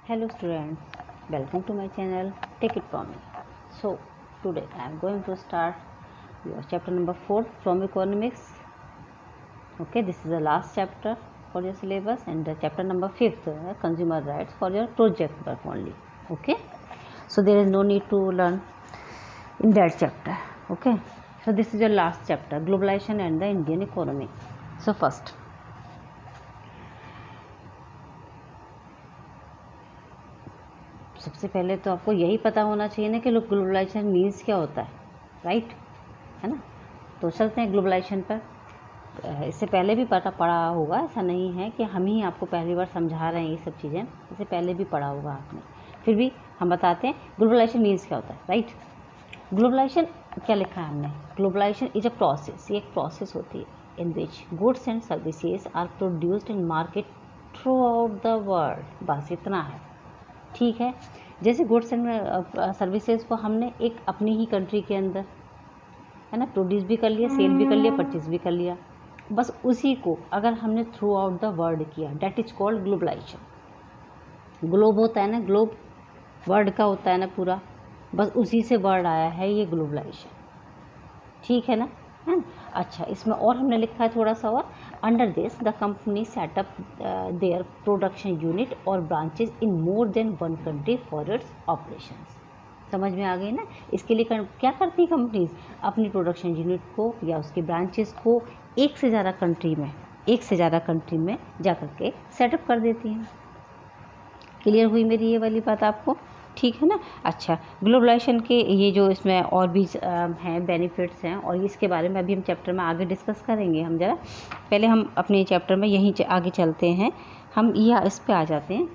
Hello students, welcome to my channel. Take it from me. So today I am going to start your chapter number 4 from economics. Okay, this is the last chapter for your syllabus and the chapter number 5 consumer rights for your project work only. Okay, so there is no need to learn in that chapter. Okay, so this is your last chapter, globalization and the Indian economy. So first, सबसे पहले तो आपको यही पता होना चाहिए ना कि ग्लोबलाइजेशन मीन्स क्या होता है, राइट, है ना। तो चलते हैं ग्लोबलाइजेशन पर। इससे पहले भी पढ़ा होगा, ऐसा नहीं है कि हम ही आपको पहली बार समझा रहे हैं ये सब चीज़ें, इससे पहले भी पढ़ा होगा आपने। फिर भी हम बताते हैं ग्लोबलाइजेशन मीन्स क्या होता है, राइट। ग्लोबलाइजेशन क्या लिखा है हमने, ग्लोबलाइजेशन इज अ प्रोसेस, ये एक प्रोसेस होती है in which goods and services are produced in market throughout the world. बस इतना है, ठीक है। जैसे गुड्स एंड सर्विसेज को हमने एक अपनी ही कंट्री के अंदर, है ना, प्रोड्यूस भी कर लिया, सेल भी कर लिया, परचेज भी कर लिया, बस उसी को अगर हमने थ्रू आउट द वर्ल्ड किया, that is called globalization. Globe होता है ना, ग्लोब वर्ल्ड का होता है ना पूरा, बस उसी से वर्ड आया है ये ग्लोबलाइजेशन, ठीक है ना, है ना। अच्छा, इसमें और हमने लिखा है थोड़ा सा और, under this the company setup their production unit और branches in more than one country for its operations. समझ में आ गई ना। इसके लिए क्या करती कंपनीज, अपनी प्रोडक्शन यूनिट को या उसके ब्रांचेस को एक से ज़्यादा कंट्री में जा कर के सेटअप कर देती हैं। क्लियर हुई मेरी ये वाली बात आपको, ठीक है ना। अच्छा, ग्लोबलाइजेशन के ये जो इसमें और भी हैं बेनिफिट्स हैं, और इसके बारे में अभी हम चैप्टर में आगे डिस्कस करेंगे। हम ज़रा पहले हम अपने चैप्टर में यहीं आगे चलते हैं। हम इस पे आ जाते हैं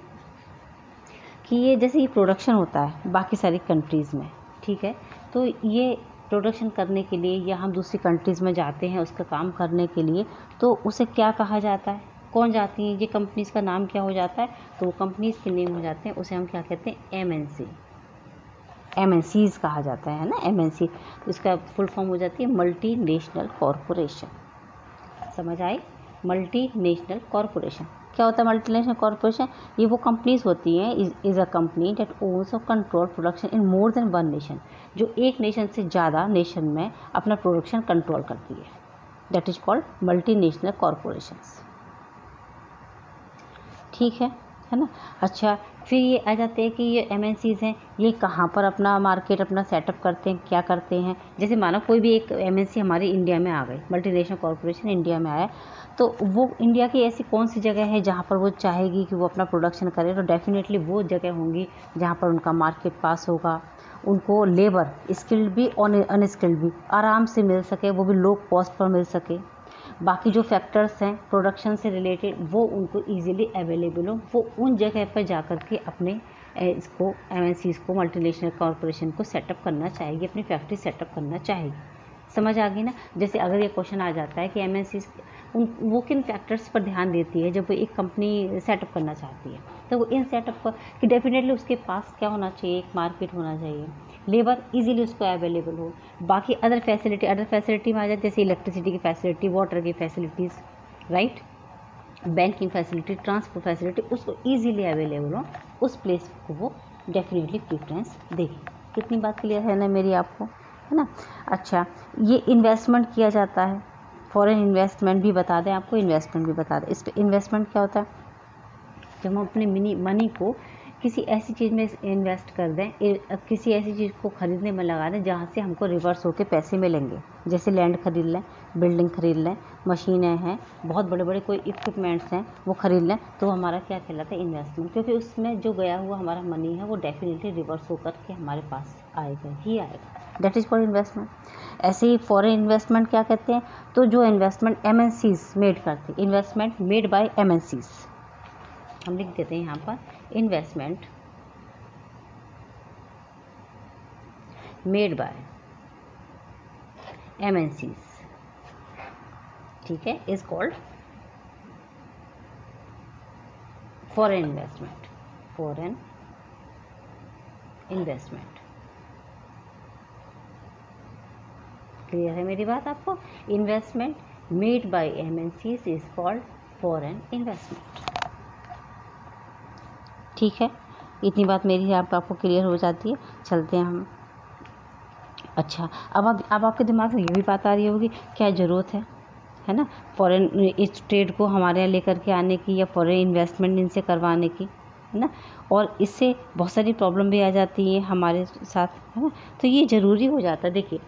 कि ये जैसे ये प्रोडक्शन होता है बाकी सारी कंट्रीज़ में, ठीक है, तो ये प्रोडक्शन करने के लिए या हम दूसरी कंट्रीज़ में जाते हैं उसका काम करने के लिए, तो उसे क्या कहा जाता है, कौन जाती हैं ये कंपनीज़ का नाम क्या हो जाता है, तो वो कंपनीज़ के नेम हो जाते हैं, उसे हम क्या कहते हैं, MNCs कहा जाता है ना, MNC। तो इसका फुल फॉर्म हो जाती है मल्टी नेशनल कॉरपोरेशन। समझ आई, मल्टी नेशनल कॉरपोरेशन क्या होता है। मल्टी नेशनल कॉरपोरेशन ये वो कंपनीज होती हैं, is a company that owns और control production in more than one nation, जो एक नेशन से ज़्यादा नेशन में अपना प्रोडक्शन कंट्रोल करती है, that is called multi national corporations, ठीक है ना। अच्छा, फिर ये आ जाते हैं कि ये MNCs हैं, ये कहाँ पर अपना मार्केट अपना सेटअप करते हैं, क्या करते हैं। जैसे मानो कोई भी एक MNC हमारे इंडिया में आ गई, मल्टीनेशनल कॉरपोरेशन इंडिया में आया, तो वो इंडिया की ऐसी कौन सी जगह है जहाँ पर वो चाहेगी कि वो अपना प्रोडक्शन करे, तो डेफिनेटली वो जगह होंगी जहाँ पर उनका मार्केट पास होगा, उनको लेबर स्किल्ड भी और अनस्किल्ड भी आराम से मिल सके, वो भी लो कॉस्ट पर मिल सके। बाकी जो फैक्टर्स हैं प्रोडक्शन से रिलेटेड वो उनको इजीली अवेलेबल हो, वो उन जगह पर जा कर के अपने इसको MNCs को, मल्टीनेशनल कॉरपोरेशन को सेटअप करना चाहेगी, अपनी फैक्ट्री सेटअप करना चाहेगी। समझ आ गई ना। जैसे अगर ये क्वेश्चन आ जाता है कि MNCs वो किन फैक्टर्स पर ध्यान देती है जब वो एक कंपनी सेटअप करना चाहती है, तो वो इन सेटअप पर कि डेफिनेटली उसके पास क्या होना चाहिए, एक मार्केट होना चाहिए, लेबर इजीली उसको अवेलेबल हो, बाकी अदर फैसिलिटी में आ जाए, जैसे इलेक्ट्रिसिटी की फैसिलिटी, वाटर की facilities, right, banking facility, transport facility उसको इजीली अवेलेबल हो, उस प्लेस को वो डेफिनेटली प्रेफरेंस देगी। कितनी बात क्लियर है ना मेरी आपको, है ना। अच्छा, ये इन्वेस्टमेंट किया जाता है, फॉरेन इन्वेस्टमेंट भी बता दें आपको, इन्वेस्टमेंट भी बता दें। इस पर इन्वेस्टमेंट क्या होता है, जब हम अपने मनी को किसी ऐसी चीज़ में इन्वेस्ट कर दें, किसी ऐसी चीज़ को ख़रीदने में लगा दें जहाँ से हमको रिवर्स होकर पैसे मिलेंगे। जैसे लैंड खरीद लें, बिल्डिंग खरीद लें, मशीनें हैं, बहुत बड़े बड़े कोई इक्विपमेंट्स हैं, वो खरीद लें, तो हमारा क्या कहलाता है, इन्वेस्टमेंट, क्योंकि उसमें जो गया हुआ हमारा मनी है वो डेफिनेटली रिवर्स होकर के हमारे पास आएगा ही आएगा, दैट इज़ कॉल्ड इन्वेस्टमेंट। ऐसे ही फॉरेन इन्वेस्टमेंट क्या कहते हैं, तो जो इन्वेस्टमेंट MNCs मेड करते हैं, इन्वेस्टमेंट मेड बाय MNCs, हम लिख देते हैं यहाँ पर, इन्वेस्टमेंट मेड बाय MNCs, ठीक है, is called foreign investment, foreign investment. Clear है मेरी बात आपको, investment made by MNCs is called foreign investment, ठीक है। इतनी बात मेरी यहाँ पे आपको क्लियर हो जाती है। चलते हैं हम। अच्छा, अब आपके दिमाग में ये भी बात आ रही होगी क्या ज़रूरत है ना, फॉरेन इस ट्रेड को हमारे यहाँ लेकर के आने की या फॉरेन इन्वेस्टमेंट इनसे करवाने की, है ना, और इससे बहुत सारी प्रॉब्लम भी आ जाती है हमारे साथ, है ना। तो ये ज़रूरी हो जाता है। देखिए,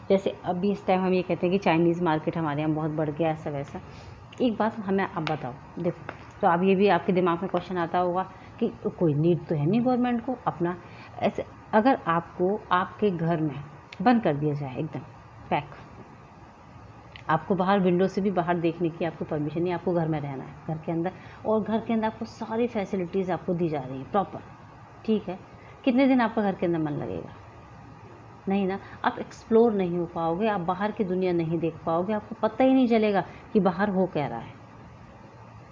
जैसे अभी इस टाइम हम ये कहते हैं कि चाइनीज़ मार्केट हमारे यहाँ बहुत बढ़ गया, ऐसा वैसा। एक बात हमें अब बताओ, देखो, तो अब ये भी आपके दिमाग में क्वेश्चन आता होगा कि कोई नीड तो है नहीं गवर्नमेंट को अपना, ऐसे अगर आपको आपके घर में बंद कर दिया जाए एकदम पैक, आपको बाहर विंडो से भी बाहर देखने की आपको परमिशन नहीं, आपको घर में रहना है, घर के अंदर, और घर के अंदर आपको सारी फैसिलिटीज़ आपको दी जा रही हैं प्रॉपर, ठीक है, कितने दिन आपका घर के अंदर मन लगेगा? नहीं ना, आप एक्सप्लोर नहीं हो पाओगे, आप बाहर की दुनिया नहीं देख पाओगे, आपको पता ही नहीं चलेगा कि बाहर हो क्या रहा है,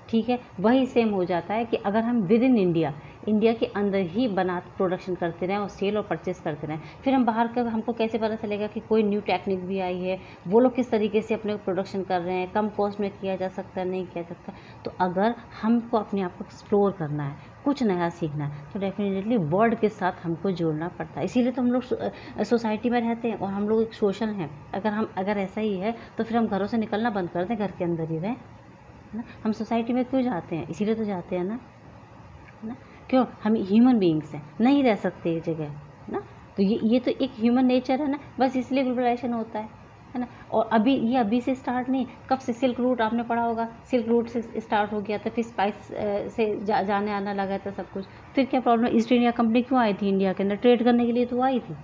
ठीक है। वही सेम हो जाता है कि अगर हम विद इन इंडिया के अंदर ही बना प्रोडक्शन करते रहें और सेल और परचेस करते रहें, फिर हम बाहर का हमको कैसे पता चलेगा कि कोई न्यू टेक्निक भी आई है, वो लोग किस तरीके से अपने प्रोडक्शन कर रहे हैं, कम कॉस्ट में किया जा सकता है, नहीं किया जा सकता। तो अगर हमको अपने आप को एक्सप्लोर करना है, कुछ नया सीखना है, तो डेफिनेटली वर्ल्ड के साथ हमको जोड़ना पड़ता है। इसीलिए तो हम लोग सोसाइटी में रहते हैं और हम लोग एक सोशल हैं। अगर ऐसा ही है तो फिर हम घरों से निकलना बंद कर दें, घर के अंदर ही रहें, है ना। हम सोसाइटी में क्यों जाते हैं? इसीलिए तो जाते हैं ना, है ना। क्यों? हम ह्यूमन बीइंग्स हैं, नहीं रह सकते एक जगह, है ना। तो ये तो एक ह्यूमन नेचर है ना, बस इसलिए ग्लोबलाइजेशन होता है ना। और अभी से स्टार्ट नहीं, कब से सिल्क रूट आपने पढ़ा होगा, सिल्क रूट से स्टार्ट हो गया था, फिर स्पाइस से जाने आना लगा था सब कुछ। फिर क्या प्रॉब्लम, ईस्ट इंडिया कंपनी क्यों आई थी इंडिया के अंदर? ट्रेड करने के लिए तो आई थी।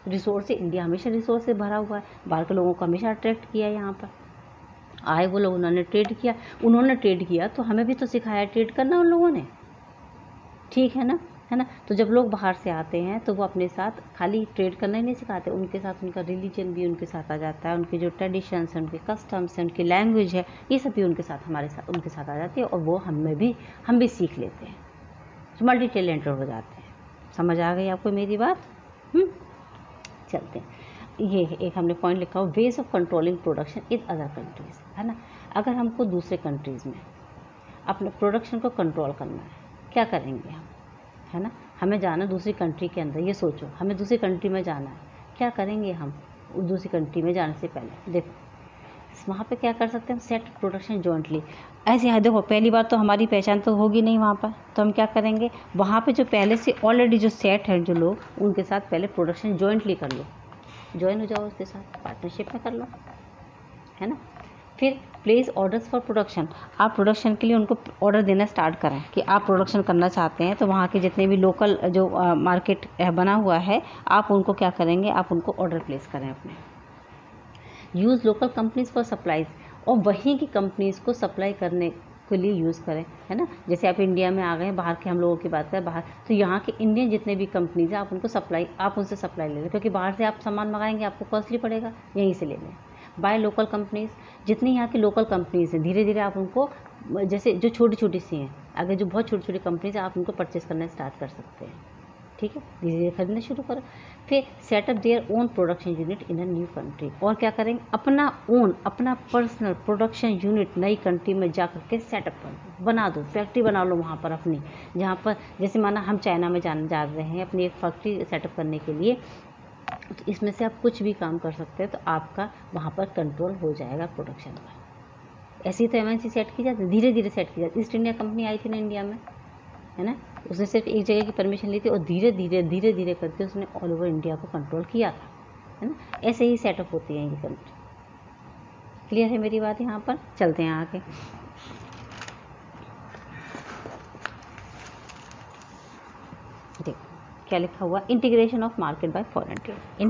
रिसोर्स से इंडिया हमेशा रिसोर्स से भरा हुआ है, बाहर के लोगों को हमेशा अट्रैक्ट किया है। यहाँ पर आए वो लोग, उन्होंने ट्रेड किया तो हमें भी तो सिखाया ट्रेड करना उन लोगों ने, ठीक है ना। तो जब लोग बाहर से आते हैं तो वो अपने साथ खाली ट्रेड करना ही नहीं सिखाते, उनके साथ उनका रिलीजन भी उनके साथ आ जाता है, उनके जो ट्रेडिशंस हैं, उनके कस्टम्स हैं, उनकी लैंग्वेज है, ये सब भी उनके साथ उनके साथ आ जाती है, और वो हम भी सीख लेते हैं, मल्टी टैलेंटेड हो जाते हैं। समझ आ गई आपको मेरी बात? चलते हैं। ये एक हमने पॉइंट लिखा हो, ways of controlling production in other countries, है ना। अगर हमको दूसरे कंट्रीज़ में अपने प्रोडक्शन को कंट्रोल करना है, क्या करेंगे हम, है ना। हमें जाना दूसरी कंट्री के अंदर, ये सोचो हमें दूसरी कंट्री में जाना है, क्या करेंगे हम दूसरी कंट्री में जाने से पहले? देखो, वहाँ पे क्या कर सकते हैं हम, सेट प्रोडक्शन जॉइंटली। ऐसे यहाँ देखो, पहली बार तो हमारी पहचान तो होगी नहीं वहाँ पर, तो हम क्या करेंगे, वहाँ पे जो पहले से ऑलरेडी जो सेट है जो लोग, उनके साथ पहले प्रोडक्शन जॉइंटली कर लो, ज्वाइन हो जाओ उसके साथ, पार्टनरशिप में कर लो, है ना। फिर प्लेस ऑर्डर्स फॉर प्रोडक्शन, आप प्रोडक्शन के लिए उनको ऑर्डर देना स्टार्ट करें कि आप प्रोडक्शन करना चाहते हैं, तो वहाँ के जितने भी लोकल जो मार्केट बना हुआ है, आप उनको क्या करेंगे, आप उनको ऑर्डर प्लेस करें अपने। Use local companies for supplies, और वहीं की कंपनीज़ को सप्लाई करने के लिए यूज़ करें, है ना। जैसे आप इंडिया में आ गए, बाहर के हम लोगों की बात करें बाहर, तो यहाँ के इंडियन जितने भी कंपनीज़ हैं, आप उनसे सप्लाई ले लें, क्योंकि बाहर से आप सामान मंगाएंगे आपको कॉस्टली पड़ेगा, यहीं से ले लें। बाय लोकल कंपनीज़, जितनी यहाँ की लोकल कंपनीज़ हैं, धीरे धीरे आप उनको, जैसे जो छोटी छोटी सी हैं, अगर जो बहुत छोटी छोटी कंपनीज़ हैं, आप उनको परचेस करना स्टार्ट कर सकते हैं, ठीक है, धीरे धीरे खरीदना शुरू करो। फिर setup their own production unit in a new country, और क्या करेंगे, अपना पर्सनल प्रोडक्शन यूनिट नई कंट्री में जा कर के सेटअप कर दो, बना दो, फैक्ट्री बना लो वहाँ पर अपनी, जहाँ पर जैसे माना हम चाइना में जा रहे हैं अपनी एक फैक्ट्री सेटअप करने के लिए, तो इसमें से आप कुछ भी काम कर सकते हैं, तो आपका वहाँ पर कंट्रोल हो जाएगा प्रोडक्शन का। ऐसी तो एमएनसी सेट की जाती है, धीरे धीरे सेट की जाती है। ईस्ट इंडिया कंपनी आई थी ना इंडिया में, है ना, उसने सिर्फ एक जगह की परमिशन ली थी और धीरे धीरे करके उसने ऑल ओवर इंडिया को कंट्रोल किया था, है ना। ऐसे ही सेटअप होती है ये कंट्री। क्लियर है मेरी बात? यहाँ पर चलते हैं आगे। देखो क्या लिखा हुआ, integration of market bye foreign trade.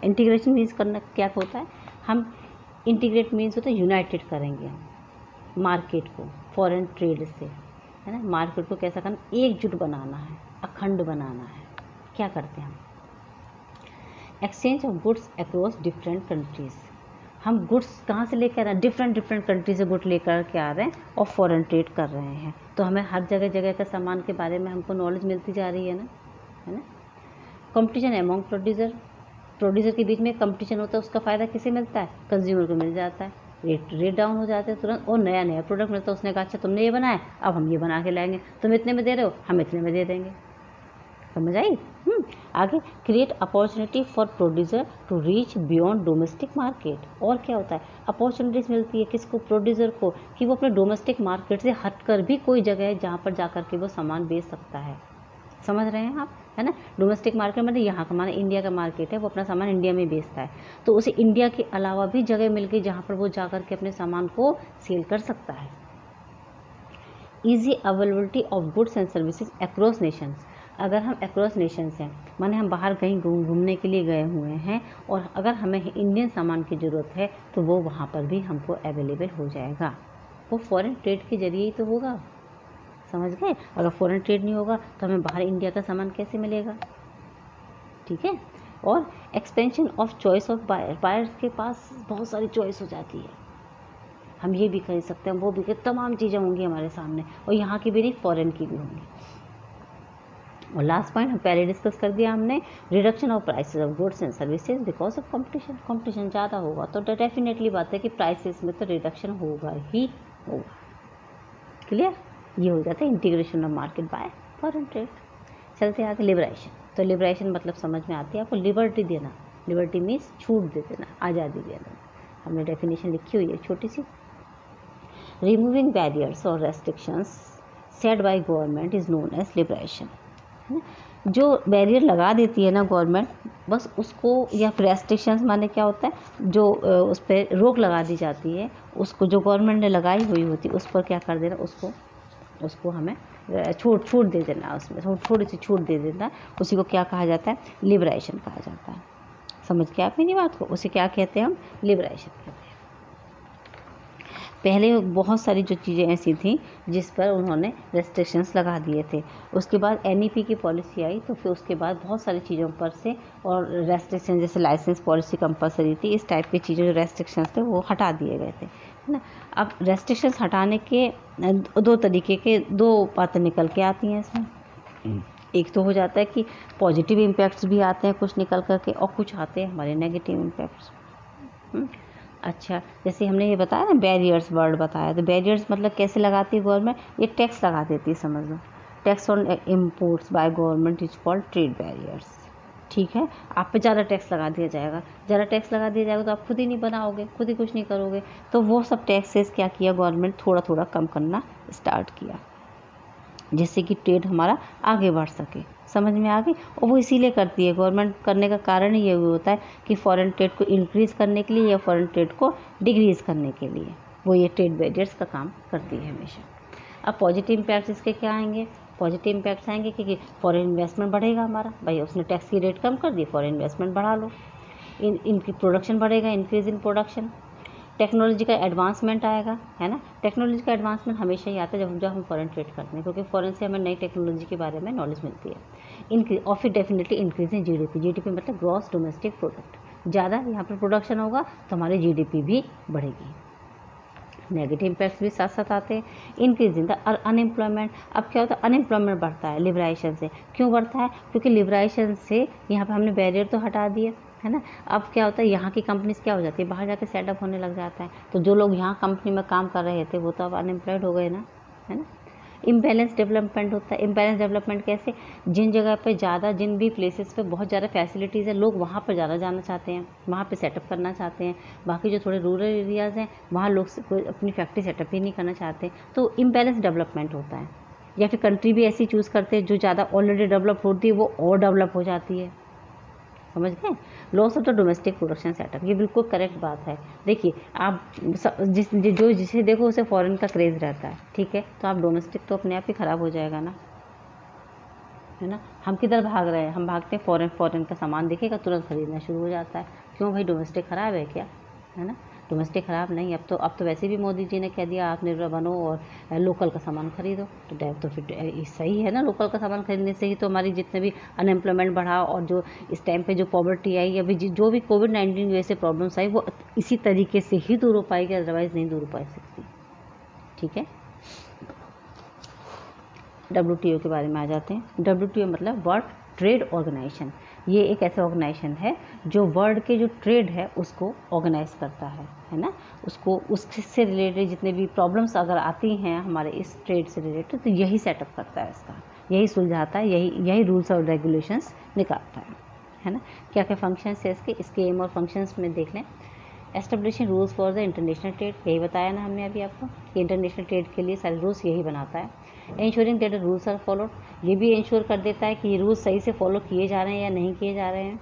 Integration means करना क्या होता है, हम इंटीग्रेट मीन्स होता है यूनाइटेड करेंगे हम मार्केट को फॉरेन ट्रेड से, है ना। मार्केट को कैसा करना, एकजुट बनाना है, अखंड बनाना है। क्या करते हैं हम, exchange of goods across different countries. हम गुड्स कहाँ से लेकर आ रहे हैं, डिफरेंट कंट्री से गुड लेकर के आ रहे हैं और फॉरेन ट्रेड कर रहे हैं, तो हमें हर जगह का सामान के बारे में हमको नॉलेज मिलती जा रही है ना। कंपटीशन एमॉन्ग प्रोड्यूसर के बीच में कंपटीशन होता है, उसका फ़ायदा किसे मिलता है, कंज्यूमर को मिल जाता है, रेट डाउन हो जाते हैं तुरंत, और नया प्रोडक्ट मिलता है। उसने कहा अच्छा तुमने ये बनाया, अब हम ये बना के लाएंगे, तुम इतने में दे रहे हो, हम इतने में दे देंगे, समझ आई? आगे, create opportunity for producer to reach beyond domestic market. और क्या होता है, अपॉर्चुनिटीज़ मिलती है किसको, प्रोड्यूसर को, कि वो अपने डोमेस्टिक मार्केट से हटकर भी कोई जगह है जहाँ पर जाकर के वो सामान बेच सकता है। समझ रहे हैं आप, है ना? डोमेस्टिक मार्केट मतलब यहाँ का, हमारा इंडिया का मार्केट है, वो अपना सामान इंडिया में बेचता है, तो उसे इंडिया के अलावा भी जगह मिल गई जहाँ पर वो जाकर के अपने सामान को सेल कर सकता है। Easy availability of goods and services across Nations. अगर हम अक्रॉस नेशंस हैं, माने हम बाहर कहीं घूमने के लिए गए हुए हैं और अगर हमें इंडियन सामान की ज़रूरत है तो वो वहाँ पर भी हमको अवेलेबल हो जाएगा। वो फॉरेन ट्रेड के जरिए ही तो होगा, समझ गए? अगर फॉरेन ट्रेड नहीं होगा तो हमें बाहर इंडिया का सामान कैसे मिलेगा? ठीक है। और expansion of choice of buyers के पास बहुत सारी चॉइस हो जाती है, हम ये भी खरीद सकते हैं, वो भी, तमाम चीज़ें होंगी हमारे सामने, और यहाँ की भी नहीं, फॉरेन की भी होंगी। और लास्ट पॉइंट हम पहले डिस्कस कर दिया हमने, reduction of prices of goods and services because of competition. Competition ज़्यादा होगा तो डेफिनेटली बात है कि प्राइसेस में तो रिडक्शन होगा ही होगा। क्लियर? ये हो जाता है integration of market bye foreign trade. चलते आगे, लिबरेशन। तो लिबरेशन मतलब समझ में आती है आपको, लिबर्टी देना। लिबर्टी मीन्स छूट दे देना, आज़ादी देना। हमने डेफिनेशन लिखी हुई है छोटी सी। रिमूविंग बैरियर्स और restrictions set by government is known as liberation. जो बैरियर लगा देती है ना गवर्नमेंट, बस उसको, या रेस्ट्रिक्शंस माने क्या होता है, जो उस पर रोक लगा दी जाती है, उसको जो गवर्नमेंट ने लगाई हुई होती है उस पर क्या कर देना, उसको हमें छूट दे देना, उसमें थोड़ी सी छूट दे देना, उसी को क्या कहा जाता है, लिबरेशन कहा जाता है। समझ के आप मेरी बात को, उसे क्या कहते हैं हम, लिबरेशन कहते हैं। पहले बहुत सारी जो चीज़ें ऐसी थी जिस पर उन्होंने रेस्ट्रिक्शंस लगा दिए थे, उसके बाद NEP की पॉलिसी आई तो फिर उसके बाद बहुत सारी चीज़ों पर से और रेस्ट्रिक्शन, जैसे लाइसेंस पॉलिसी कंपलसरी थी, इस टाइप की चीज़ें जो रेस्ट्रिक्शंस थे वो हटा दिए गए थे, है ना। अब रेस्ट्रिक्शंस हटाने के दो तरीके के, दो बातें निकल के आती हैं इसमें। एक तो हो जाता है कि पॉजिटिव इम्पैक्ट्स भी आते हैं कुछ निकल करके, और कुछ आते हैं हमारे नेगेटिव इम्पैक्ट्स। अच्छा, जैसे हमने ये बताया ना, बैरियर्स वर्ड बताया, तो बैरियर्स मतलब कैसे लगाती है गवर्नमेंट, ये टैक्स लगा देती है, समझ लो। Tax on imports by government is called trade barriers. ठीक है, आप पे ज़्यादा टैक्स लगा दिया जाएगा, ज़्यादा टैक्स लगा दिया जाएगा तो आप खुद ही नहीं बनाओगे, खुद ही कुछ नहीं करोगे, तो वो सब टैक्सेस क्या किया गवर्नमेंट, थोड़ा थोड़ा कम करना स्टार्ट किया, जिससे कि ट्रेड हमारा आगे बढ़ सके। समझ में आ गई? और वो इसीलिए करती है गवर्नमेंट, करने का कारण ये होता है कि फॉरेन ट्रेड को इंक्रीज़ करने के लिए या फॉरेन ट्रेड को डिक्रीज़ करने के लिए वो ये ट्रेड बैरियर्स का काम करती है हमेशा। अब पॉजिटिव इम्पैक्ट्स इसके क्या आएंगे, पॉजिटिव इम्पैक्ट्स आएंगे कि फॉरेन इन्वेस्टमेंट बढ़ेगा हमारा, भाई उसने टैक्स की रेट कम कर दी, फॉरेन इन्वेस्टमेंट बढ़ा लो, इनकी प्रोडक्शन बढ़ेगा, इंक्रीज़ इन प्रोडक्शन, टेक्नोलॉजी का एडवांसमेंट आएगा, है ना। टेक्नोलॉजी का एडवांसमेंट हमेशा ही आता है जब हम फॉरेन ट्रेड करते हैं, क्योंकि फॉरेन से हमें नई टेक्नोलॉजी के बारे में नॉलेज मिलती है। और फिर डेफिनेटली इंक्रीज इन GDP मतलब ग्रॉस डोमेस्टिक प्रोडक्ट, ज़्यादा यहाँ पर प्रोडक्शन होगा तो हमारी GDP भी बढ़ेगी। नेगेटिव इम्पैक्ट्स भी साथ साथ आते हैं, इंक्रीज इन द अनएम्प्लॉयमेंट। अब क्या होता है, अनएम्प्लॉयमेंट बढ़ता है लिबरेशन से। क्यों बढ़ता है, क्योंकि लिबरेशन से यहाँ पर हमने बैरियर तो हटा दिए, है ना। अब क्या होता है, यहाँ की कंपनीज क्या हो जाती है, बाहर जाके सेटअप होने लग जाता है, तो जो लोग यहाँ कंपनी में काम कर रहे थे वो तो अब अनएम्प्लॉयड हो गए ना, है ना। इम्बैलेंस डेवलपमेंट होता है। इम्बैलेंस डेवलपमेंट कैसे, जिन जगह पे ज़्यादा, जिन भी प्लेसेस पे बहुत ज़्यादा फैसिलिटीज़ है, लोग वहाँ पर ज़्यादा जाना चाहते हैं, वहाँ पे सेटअप करना चाहते हैं। बाकी जो थोड़े रूरल एरियाज़ हैं वहाँ लोग कोई अपनी फैक्ट्री सेटअप ही नहीं करना चाहते, तो इम्बैलेंस डेवलपमेंट होता है। या फिर कंट्री भी ऐसी चूज़ करते हैं जो ज़्यादा ऑलरेडी डेवलप होती है वो और डेवलप हो जाती है। समझ गए, loss of the domestic production setup, ये बिल्कुल करेक्ट बात है। देखिए आप जिसे देखो उसे फॉरेन का क्रेज़ रहता है, ठीक है, तो आप डोमेस्टिक तो अपने आप ही ख़राब हो जाएगा ना, है ना। हम किधर भाग रहे हैं, हम भागते हैं फॉरेन का सामान दिखेगा तुरंत खरीदना शुरू हो जाता है। क्यों भाई, डोमेस्टिक ख़राब है क्या, है ना। डोमेस्टिक ख़राब नहीं, अब तो वैसे भी मोदी जी ने कह दिया आत्मनिर्भर बनो और लोकल का सामान खरीदो, तो फिर सही है ना। लोकल का सामान खरीदने से ही तो हमारी जितने भी अनएम्प्लॉयमेंट बढ़ा और जो इस टाइम पे जो पॉवर्टी आई, अभी जो भी कोविड-19 जैसे प्रॉब्लम्स आई वो इसी तरीके से ही दूर हो पाएगी, अदरवाइज़ नहीं दूर हो पा सकती। ठीक है, WTO के बारे में आ जाते हैं। WTO मतलब वर्ल्ड ट्रेड ऑर्गेनाइजेशन। ये एक ऐसा ऑर्गेनाइजेशन है जो वर्ल्ड के जो ट्रेड है उसको ऑर्गेनाइज करता है ना। उससे रिलेटेड जितने भी प्रॉब्लम्स अगर आती हैं हमारे इस ट्रेड से रिलेटेड, तो यही सेटअप करता है इसका। यही सुलझाता है, यही रूल्स और रेगुलेशंस निकालता है ना। क्या क्या फंक्शंस है इसके एम और फंक्शंस में देख लें। Establishing rules for the international trade, यही बताया ना हमने अभी आपको कि इंटरनेशनल ट्रेड के लिए सारे रूल्स यही बनाता है। Insuring that the rules are followed, ये भी इंश्योर कर देता है कि ये रूल्स सही से फॉलो किए जा रहे हैं या नहीं किए जा रहे हैं।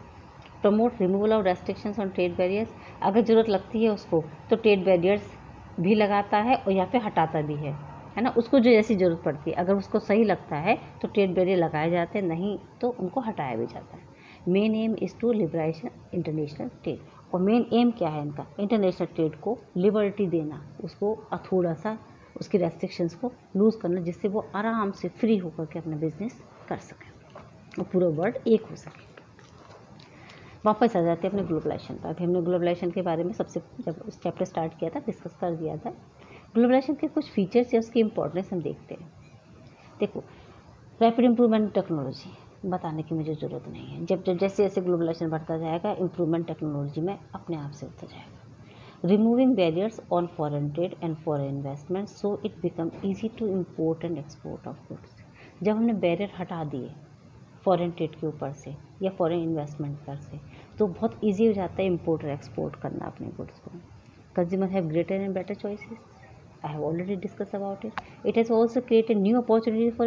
Promote removal of restrictions on trade barriers, अगर ज़रूरत लगती है उसको तो ट्रेड बैरियर्स भी लगाता है और या फिर हटाता भी है ना, उसको जो जैसी ज़रूरत पड़ती है। अगर उसको सही लगता है तो ट्रेड बैरियर लगाए जाते हैं, नहीं तो उनको हटाया भी जाता है। Main aim is to liberalisation international trade, और मेन एम क्या है इनका, इंटरनेशनल ट्रेड को लिबर्टी देना, उसको थोड़ा सा उसकी रेस्ट्रिक्शंस को लूज़ करना, जिससे वो आराम से फ्री होकर के अपना बिजनेस कर सके और पूरा वर्ल्ड एक हो सके। वापस आ जाते हैं अपने ग्लोबलाइजेशन पर। अभी हमने ग्लोबलाइजेशन के बारे में सबसे जब उस चैप्टर स्टार्ट किया था डिस्कस कर दिया था। ग्लोबलाइजेशन के कुछ फीचर्स या उसकी इंपॉर्टेंस हम देखते हैं। देखो, रैपिड इम्प्रूवमेंट टेक्नोलॉजी बताने की मुझे ज़रूरत नहीं है। जब जैसे जैसे ग्लोबलाइजेशन बढ़ता जाएगा, इम्प्रूवमेंट टेक्नोलॉजी में अपने आप से होता जाएगा। Removing barriers on foreign trade and foreign investment so it become easy to import and export of goods. जब हमने बैरियर हटा दिए फॉरेन ट्रेड के ऊपर से या फॉरेन इन्वेस्टमेंट पर से, तो बहुत ईजी हो जाता है इम्पोर्ट और एक्सपोर्ट करना अपने गुड्स को। Consumer have greater and better choices, I have already discussed about it. It has also created new opportunities for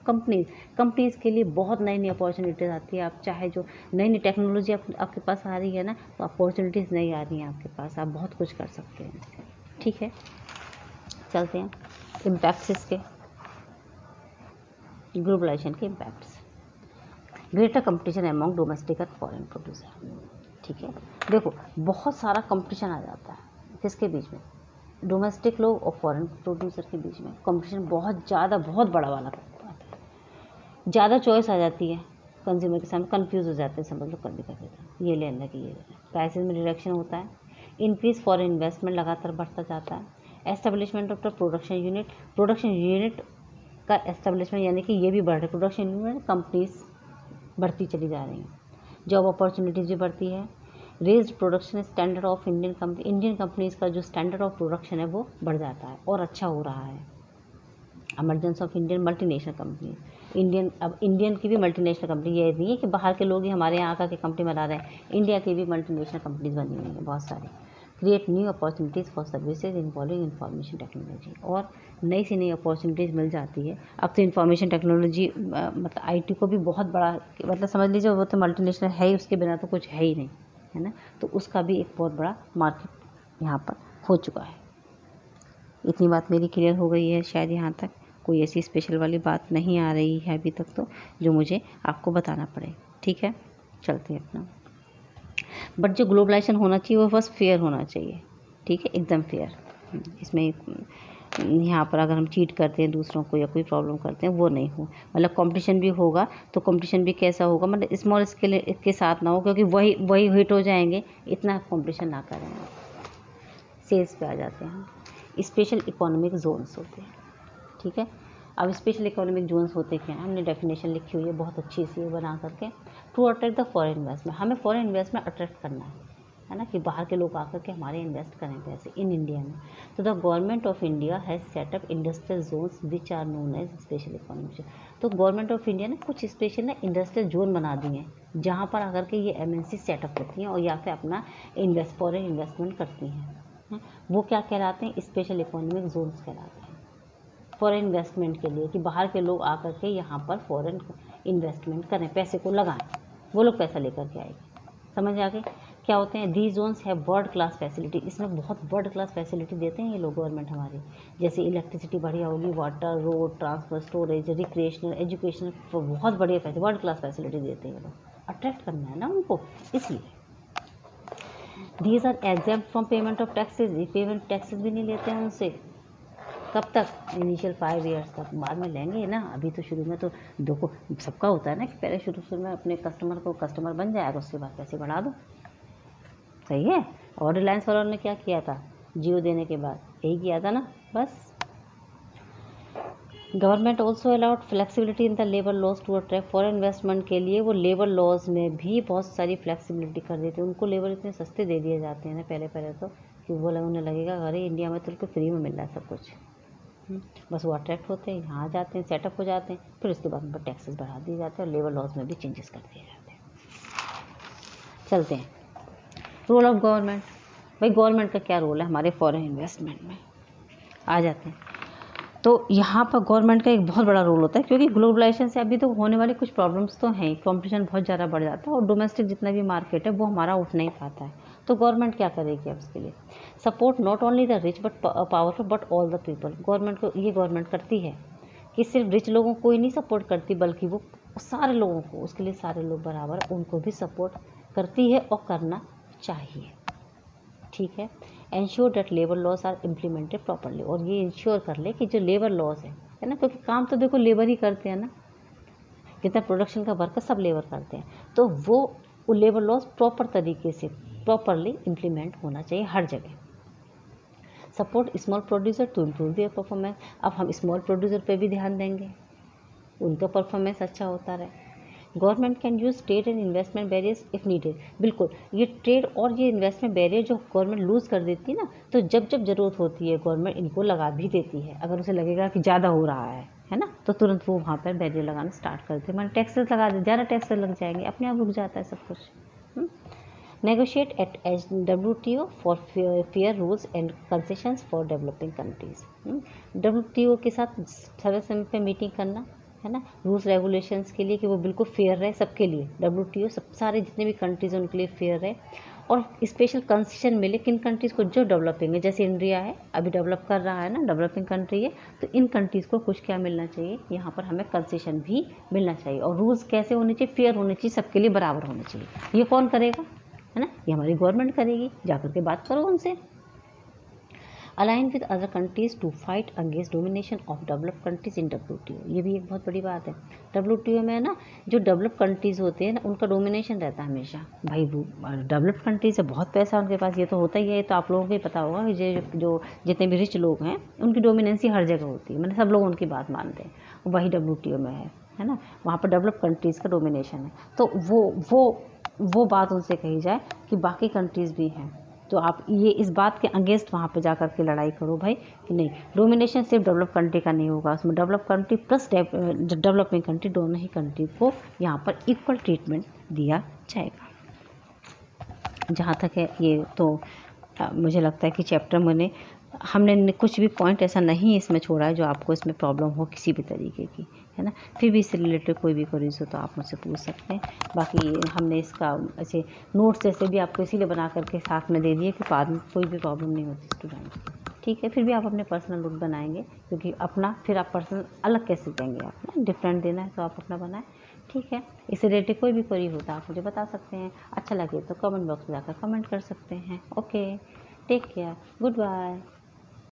companies. Companies के लिए बहुत नई नई अपॉर्चुनिटीज़ आती है। आप चाहे जो नई नई टेक्नोलॉजी आपके पास आ रही है ना, तो अपॉर्चुनिटीज़ नई आ रही हैं आपके पास, आप बहुत कुछ कर सकते हैं इससे। ठीक है, चलते हैं इम्पैक्ट्स इसके, ग्लोबलाइजेशन के impacts. Greater competition among domestic और फॉरेन प्रोड्यूसर। ठीक है, देखो बहुत सारा कंपटीशन आ जाता है किसके बीच में, डोमेस्टिक लोग और फॉरेन प्रोड्यूसर के बीच में कंपटीशन बहुत ज़्यादा, बहुत बड़ा वाला आता है। ज़्यादा चॉइस आ जाती है, कंज्यूमर के सामने कंफ्यूज हो जाते हैं, समझ लो कभी कभी तो ये लेना कि ये लेना। प्राइसेस में रिडक्शन होता है। इंक्रीज फॉरेन इन्वेस्टमेंट लगातार बढ़ता जाता है। Establishment of the production unit का एस्टेब्लिशमेंट, यानी कि ये भी बढ़ रहा है, प्रोडक्शन यूनिट कंपनीज बढ़ती चली जा रही हैं। जॉब अपॉर्चुनिटीज़ भी बढ़ती है। Raised production standard of Indian companies का जो स्टैंडर्ड ऑफ प्रोडक्शन है वो बढ़ जाता है और अच्छा हो रहा है। Emergence of Indian multinational company, अब इंडियन की भी मल्टीनेशनल कंपनी, ये नहीं है कि बाहर के लोग ही हमारे यहाँ आकर के कंपनी बना रहे हैं, इंडिया की भी मल्टीनेशनल कंपनीज बनी हुई हैं बहुत सारी। Create new opportunities for services involving information technology, और नई से नई अपॉर्चुनिटीज़ मिल जाती है। अब तो इंफॉर्मेशन टेक्नोलॉजी मतलब IT को भी बहुत बड़ा, मतलब समझ लीजिए वो तो मल्टीनेशनल है ही, उसके बिना तो कुछ है ही नहीं, है ना। तो उसका भी एक बहुत बड़ा मार्केट यहाँ पर हो चुका है। इतनी बात मेरी क्लियर हो गई है शायद, यहाँ तक कोई ऐसी स्पेशल वाली बात नहीं आ रही है अभी तक तो, जो मुझे आपको बताना पड़े। ठीक है, चलते हैं अपना। बट जो ग्लोबलाइजेशन होना चाहिए वो बस फेयर होना चाहिए। ठीक है, एकदम फेयर। इसमें यहाँ पर अगर हम चीट करते हैं दूसरों को या कोई प्रॉब्लम करते हैं वो नहीं हो, मतलब कंपटीशन भी होगा तो कंपटीशन भी कैसा होगा, मतलब स्मॉल स्केल के साथ ना हो, क्योंकि वही हिट हो जाएंगे, इतना कंपटीशन ना करें। सेल्स पे आ जाते हैं। स्पेशल इकोनॉमिक जोन्स होते हैं। ठीक है, अब स्पेशल इकोनॉमिक जोन्स होते क्या हैं, हमने डेफिनेशन लिखी हुई है बहुत अच्छी सी बना करके। To attract the foreign investment, हमें फॉरेन इन्वेस्टमेंट अट्रैक्ट करना है ना, कि बाहर के लोग आकर के हमारे इन्वेस्ट करें पैसे इन इंडिया में। तो the government of India has set up industrial zones which are known as special economic zone. तो गवर्नमेंट ऑफ इंडिया ने कुछ स्पेशल ना इंडस्ट्रियल जोन बना दिए हैं, जहाँ पर आकर के ये MNC सेटअप करती हैं और या फिर अपना फॉरेन इन्वेस्टमेंट करती हैं। वो क्या कहलाते हैं, स्पेशल इकोनॉमिक जोन्स कहलाते हैं फॉरेन इन्वेस्टमेंट के लिए, कि बाहर के लोग आकर के यहाँ पर फॉरेन इन्वेस्टमेंट करें, पैसे को लगाएं, वो लोग पैसा लेकर के आएंगे। समझ आ गए क्या होते हैं। दीज जोन्स है वर्ल्ड क्लास फैसिलिटी, इसमें बहुत वर्ल्ड क्लास फैसिलिटी देते हैं ये लोग गवर्नमेंट हमारी, जैसे इलेक्ट्रिसिटी बढ़िया होगी, water, road, transport, storage, recreational, education, बहुत बढ़िया फैसिलिटी, वर्ल्ड क्लास फैसिलिटी देते हैं ये लोग। अट्रैक्ट करना है ना उनको, इसलिए। These are exempt from payment of taxes, ये पेमेंट टैक्सेस भी नहीं लेते हैं उनसे। कब तक, इनिशियल 5 ईयर्स तक, बाद में लेंगे ना, अभी तो शुरू में तो देखो सबका होता है ना कि पहले शुरू में अपने कस्टमर बन जाएगा, उसके बाद पैसे बढ़ा दो। सही है। और रिलायंस वालों ने क्या किया था जियो देने के बाद, यही किया था ना बस। Government also allowed flexibility in the labour laws to attract foreign investment के लिए वो लेबर लॉज में भी बहुत सारी फ्लेक्सिबिलिटी कर देते हैं। उनको लेबर इतने सस्ते दे दिए जाते हैं ना पहले तो, कि वो उन्हें लगेगा अरे इंडिया में तो उनको फ्री में मिल रहा है सब कुछ। बस वो अट्रैक्ट होते हैं, यहाँ आ जाते हैं, सेटअप हो जाते हैं, फिर उसके बाद उन पर टैक्सेस बढ़ा दिए जाते हैं और लेबर लॉज में भी चेंजेस कर दिए जाते हैं। चलते हैं रोल ऑफ गवर्नमेंट। भाई गवर्नमेंट का क्या रोल है हमारे फॉरेन इन्वेस्टमेंट में, आ जाते हैं। तो यहाँ पर गवर्नमेंट का एक बहुत बड़ा रोल होता है, क्योंकि ग्लोबलाइजेशन से अभी तो होने वाली कुछ प्रॉब्लम्स तो हैं, कंपटीशन बहुत ज़्यादा बढ़ जाता है और डोमेस्टिक जितना भी मार्केट है वो हमारा उठ नहीं पाता है। तो गवर्नमेंट क्या करेगी अब इसके लिए? Support not only the rich but powerful but all the people. Government को ये गवर्नमेंट करती है कि सिर्फ रिच लोगों को ही नहीं सपोर्ट करती, बल्कि वो सारे लोगों को, उसके लिए सारे लोग बराबर, उनको भी सपोर्ट करती है और करना चाहिए। ठीक है। Ensure that labour laws are implemented properly, और ये इंश्योर कर ले कि जो लेबर लॉज है ना, क्योंकि काम तो देखो लेबर ही करते हैं ना, जितना प्रोडक्शन का वर्क है सब लेबर करते हैं, तो वो लेबर लॉज प्रॉपर तरीके से प्रॉपरली इम्प्लीमेंट होना चाहिए हर जगह। Support small producer to improve their performance. अब हम स्मॉल प्रोड्यूसर पे भी ध्यान देंगे, उनका परफॉर्मेंस अच्छा होता रहे। Government can use trade and investment barriers if needed. बिल्कुल, ये ट्रेड और ये इन्वेस्टमेंट बैरियर जो गवर्नमेंट लूज़ कर देती है ना, तो जब जब ज़रूरत होती है गवर्नमेंट इनको लगा भी देती है। अगर उसे लगेगा कि ज़्यादा हो रहा है ना, तो तुरंत वो वहाँ पर बैरियर लगाना स्टार्ट कर देते हैं। मैंने टैक्सेस लगा दे, ज़्यादा टैक्सेस लग जाएंगे, अपने आप रुक जाता है सब कुछ। Negotiate at WTO for fair rules and concessions for developing countries. WTO के साथ समय समय पर मीटिंग करना, है ना, रूल्स रेगुलेशंस के लिए कि वो बिल्कुल फेयर रहे सबके लिए। WTO सब सारे जितने भी कंट्रीज़ हैं उनके लिए फेयर रहे, और स्पेशल कंसेशन मिले किन कंट्रीज़ को? जो डेवलपिंग है, जैसे इंडिया है अभी डेवलप कर रहा है ना, डेवलपिंग कंट्री है, तो इन कंट्रीज़ को कुछ क्या मिलना चाहिए, यहाँ पर हमें कंसेशन भी मिलना चाहिए। और रूल्स कैसे होने चाहिए? फेयर होने चाहिए, सबके लिए बराबर होने चाहिए। ये कौन करेगा? है ना, ये हमारी गवर्नमेंट करेगी, जाकर के बात करो उनसे। Align with other countries to fight against domination of developed countries in WTO। ये भी एक बहुत बड़ी बात है। WTO में ना जो डेवलप कंट्रीज होते हैं ना, उनका डोमिनेशन रहता है हमेशा। भाई वो डेवलप्ड कंट्रीज है, बहुत पैसा उनके पास, ये तो होता ही है, तो आप लोगों को ही पता होगा कि जो जितने भी रिच लोग हैं उनकी डोमिनेंसी हर जगह होती है, मतलब सब लोग उनकी बात मानते हैं। वही WTO में है ना, वहाँ पर डेवलप कंट्रीज़ का डोमिनेशन है। तो वो बात उनसे कही जाए कि बाकी कंट्रीज़ भी हैं, तो आप ये इस बात के अगेंस्ट वहाँ पे जा कर के लड़ाई करो भाई, कि नहीं, डोमिनेशन सिर्फ डेवलप कंट्री का नहीं होगा, उसमें develop country plus developing country, दोनों ही कंट्री को यहाँ पर इक्वल ट्रीटमेंट दिया जाएगा। जहाँ तक है ये तो मुझे लगता है कि चैप्टर हमने कुछ भी पॉइंट ऐसा नहीं इसमें छोड़ा है जो आपको इसमें प्रॉब्लम हो किसी भी तरीके की, है ना। फिर भी इससे रिलेटेड कोई भी क्वेरीज हो तो आप मुझसे पूछ सकते हैं। बाकी हमने इसका ऐसे नोट्स जैसे भी आपको इसीलिए बना करके साथ में दे दिए कि बाद में कोई भी प्रॉब्लम नहीं होती स्टूडेंट की, ठीक है। फिर भी आप अपने पर्सनल नोट बनाएंगे, क्योंकि अपना फिर आप पर्सनल अलग कैसे देंगे, आप ना डिफरेंट देना है तो आप अपना बनाएं, ठीक है। इससे रिलेटेड कोई भी क्वेरी होता है आप मुझे बता सकते हैं। अच्छा लगे तो कमेंट बॉक्स में जाकर कमेंट कर सकते हैं। Okay, take care, good bye.